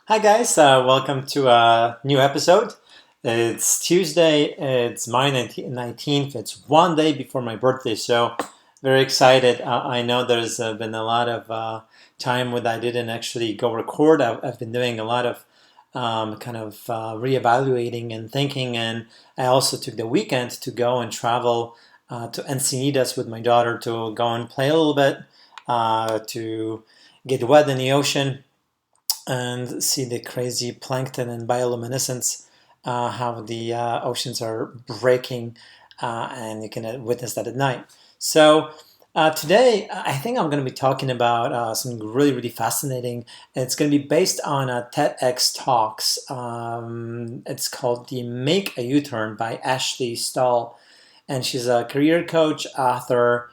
Hi guys, welcome to a new episode. It's Tuesday, it's my 19th, it's one day before my birthday, so very excited. I know there's been a lot of time when I didn't actually go record. I've been doing a lot of reevaluating and thinking, and I also took the weekend to go and travel to Encinitas with my daughter to go and play a little bit, to get wet in the ocean and see the crazy plankton and bioluminescence, how the oceans are breaking, and you can witness that at night. So today, I think I'm going to be talking about something really, really fascinating. It's going to be based on a TEDx talks. It's called the Make a U-Turn by Ashley Stahl, and she's a career coach, author.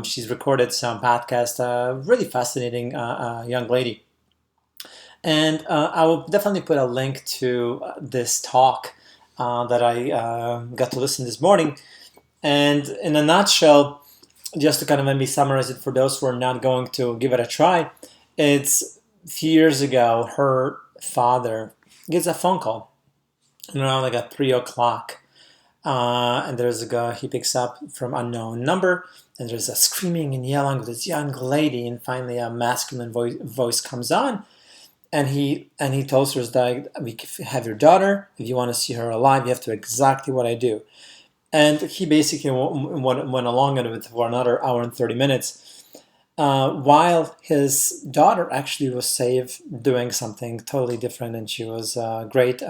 She's recorded some podcasts. Really fascinating young lady. And I will definitely put a link to this talk that I got to listen this morning. And in a nutshell, just to kind of maybe summarize it for those who are not going to give it a try, it's a few years ago, her father gets a phone call around like at 3 o'clock. And there's a guy he picks up from unknown number, and there's a screaming and yelling with this young lady, and finally a masculine voice comes on, and he tells her that we have your daughter. If you want to see her alive, you have to do exactly what I do. And he basically went along with it for another hour and 30 minutes, while his daughter actually was safe doing something totally different, and she was great.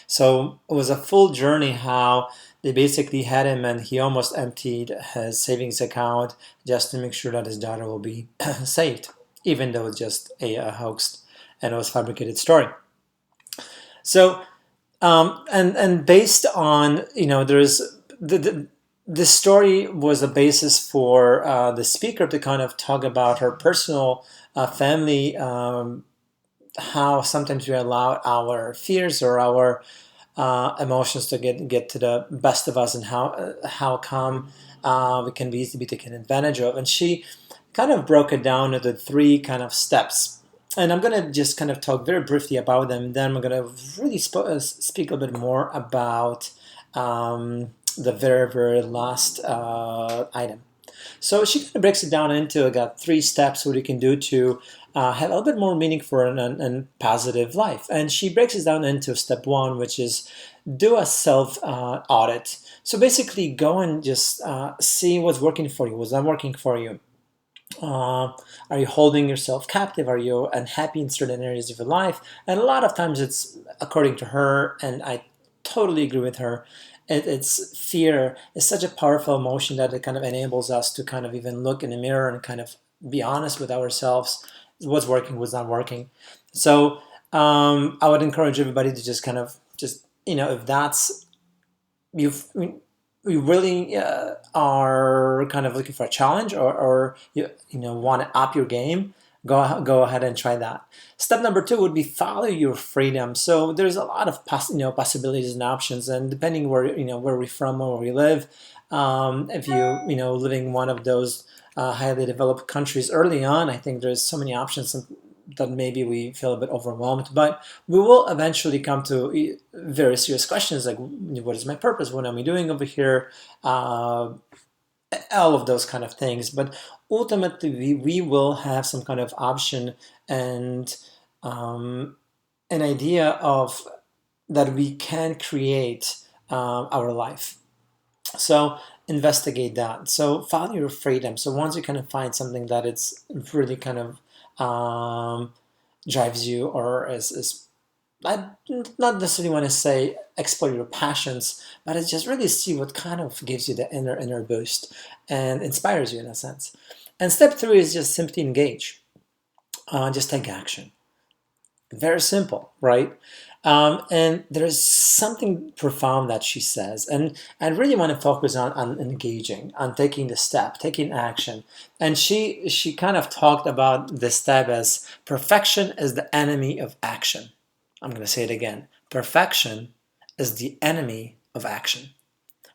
So it was a full journey how they basically had him, and he almost emptied his savings account just to make sure that his daughter will be saved, even though it's just a hoax and it was a fabricated story. So, and based on, there's the story was a basis for the speaker to kind of talk about her personal family, how sometimes we allow our fears or our emotions to get to the best of us, and how come we can be easily be taken advantage of. And she kind of broke it down into three kind of steps. And I'm going to just kind of talk very briefly about them. Then I'm going to really speak a little bit more about the very, very last item. So she kind of breaks it down into got three steps what you can do to have a little bit more meaningful and positive life. And she breaks it down into step one, which is do a self audit. So basically, go and just see what's working for you, what's not working for you. Are you holding yourself captive? Are you unhappy in certain areas of your life? And a lot of times it's, according to her, and I totally agree with her, it's fear is such a powerful emotion that it kind of enables us to kind of even look in the mirror and kind of be honest with ourselves, what's working, what's not working. So I would encourage everybody to just kind of if that's you really are kind of looking for a challenge, or you want to up your game, go ahead and try that. Step number two would be follow your freedom. So there's a lot of possibilities and options, and depending where we're from or where we live, if you living in one of those highly developed countries early on, I think there's so many options that maybe we feel a bit overwhelmed, but we will eventually come to very serious questions like, what is my purpose? What am I doing over here? All of those kind of things. But ultimately, we will have some kind of option and an idea of that we can create our life. So investigate that. So follow your freedom. So once you kind of find something that it's really kind of drives you, or is I not necessarily want to say explore your passions, but it's just really see what kind of gives you the inner boost and inspires you in a sense. And step three is just simply engage. Just take action. Very simple, right? And there's something profound that she says, and I really want to focus on engaging, on taking the step, taking action. And she kind of talked about this step as perfection is the enemy of action. I'm going to say it again. Perfection is the enemy of action.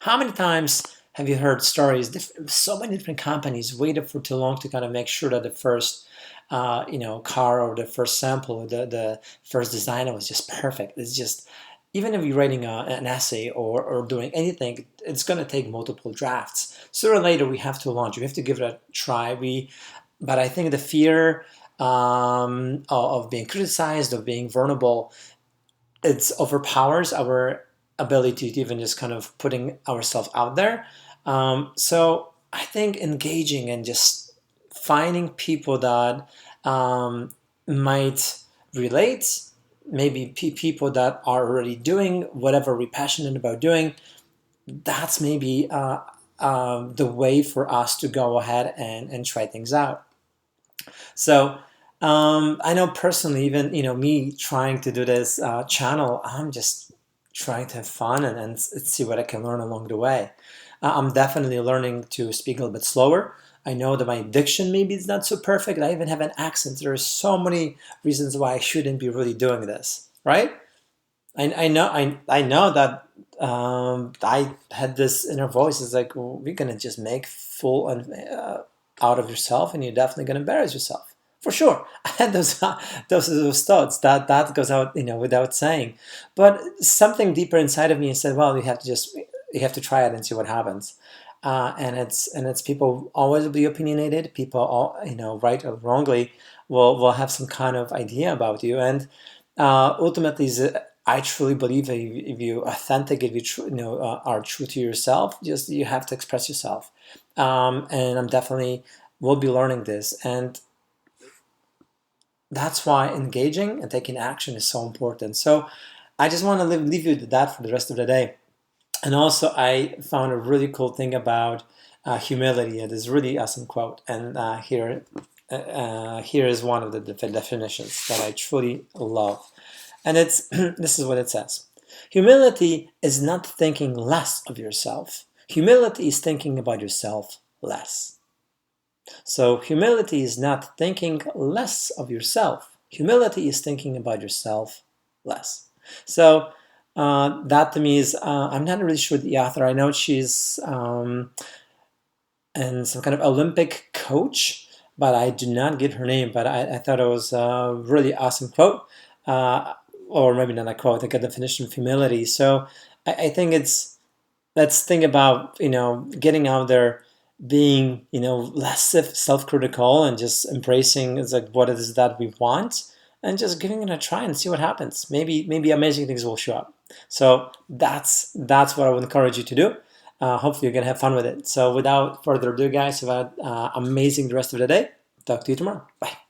How many times have you heard stories? So many different companies waited for too long to kind of make sure that the first car or the first sample or the first design was just perfect. It's just, even if you're writing an essay or doing anything, it's going to take multiple drafts. Sooner or later, we have to launch. We have to give it a try. But I think the fear of being criticized, of being vulnerable, it overpowers our ability to even just kind of putting ourselves out there. So I think engaging and just finding people that might relate, maybe people that are already doing whatever we're passionate about doing, that's maybe the way for us to go ahead and try things out. So I know personally, even me trying to do this channel, I'm just trying to have fun and see what I can learn along the way. I'm definitely learning to speak a little bit slower. I know that my diction maybe is not so perfect. I even have an accent. There are so many reasons why I shouldn't be really doing this, right? I know that I had this inner voice. It's like, well, we're gonna just make full out of yourself, and you're definitely gonna embarrass yourself for sure. I had those thoughts. That goes out without saying, but something deeper inside of me said, well, you have to try it and see what happens. And it's people always be opinionated. People all right or wrongly will have some kind of idea about you, and ultimately I truly believe that if you authentic, if you are true to yourself, just you have to express yourself. And I'm definitely will be learning this, and that's why engaging and taking action is so important. So I just want to leave you with that for the rest of the day. And also, I found a really cool thing about humility. It is a really awesome quote, and here is one of the definitions that I truly love. And it's this is what it says. Humility is not thinking less of yourself. Humility is thinking about yourself less. So humility is not thinking less of yourself. Humility is thinking about yourself less. So that to me is, I'm not really sure the author. I know she's and some kind of Olympic coach, but I do not get her name. But I thought it was a really awesome quote. Or maybe not a quote, like a definition of humility. So I think let's think about, getting out there, being, less self-critical and just embracing it's like what it is that we want and just giving it a try and see what happens. Maybe amazing things will show up. So that's what I would encourage you to do. Hopefully you're gonna have fun with it. So without further ado, guys, have an amazing the rest of the day. Talk to you tomorrow. Bye.